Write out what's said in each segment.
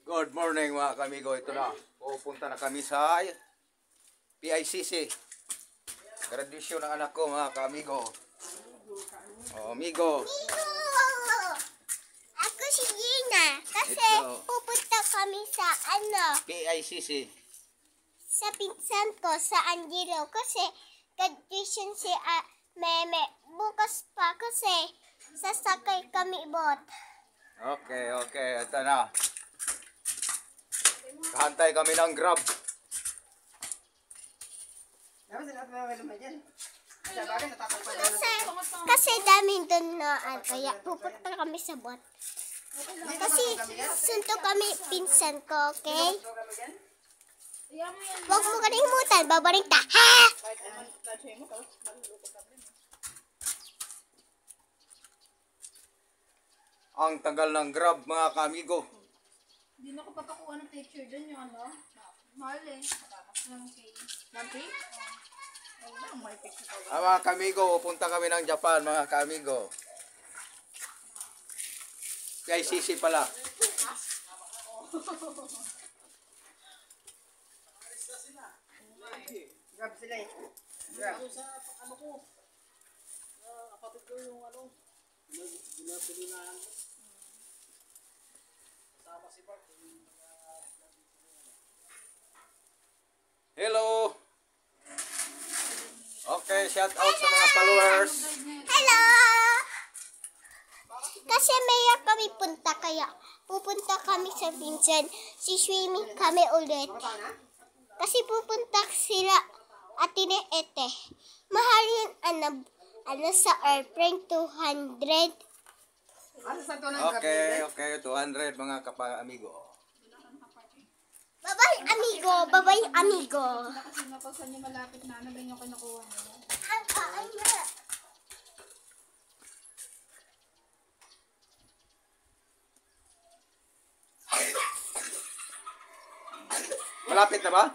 Good morning mga kamigo. Ito na. Pupunta na kami sa PICC. Graduation ng anak ko mga kamigo. Oh, amigo. Ako si Gina. Kasi Ito. pupunta kami sa PICC. sa pinsan ko sa Angelo. Kasi graduation si Meme. Bukas pa kasi sasakay kami bot. Okay. Ito na. Kahantay kami ng Grab. Kasi daming doon na kaya pupunta kami sa bot. Kasi sunto kami pinsan ko, okay? Huwag mo kalimutan, babaring ta. Ha! Ang tagal ng Grab mga kamigo. Hindi na ko papakuha ng picture dyan yung ano. Mahal eh. Tapos lang kay Lampi. Ay, may picture ko. Mga kamigo, punta kami ng Japan mga kamigo. PICC pala. Grab sila eh. Grab. Sa ano ko, kapatid ko yung ano, binabili na ano. Kasama si Bart. Hello. Okay, shout out sa mga followers. Hello! Kasi mayor kami punta kaya pupunta kami sa pinsan. Si-swimming kami ulit. Kasi pupunta sila Atine Ete. Mahal yun sa airplane 200. Ano sa ito ng Grab? Okay, 200 mga amigo. Bye-bye, amigo. Bye-bye, amigo. Kasi napasan niyo malapit na ganyan ko nakuha nila. Ang kaan na. Malapit na ba?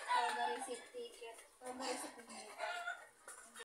Para receipt ticket. Para receipt ticket.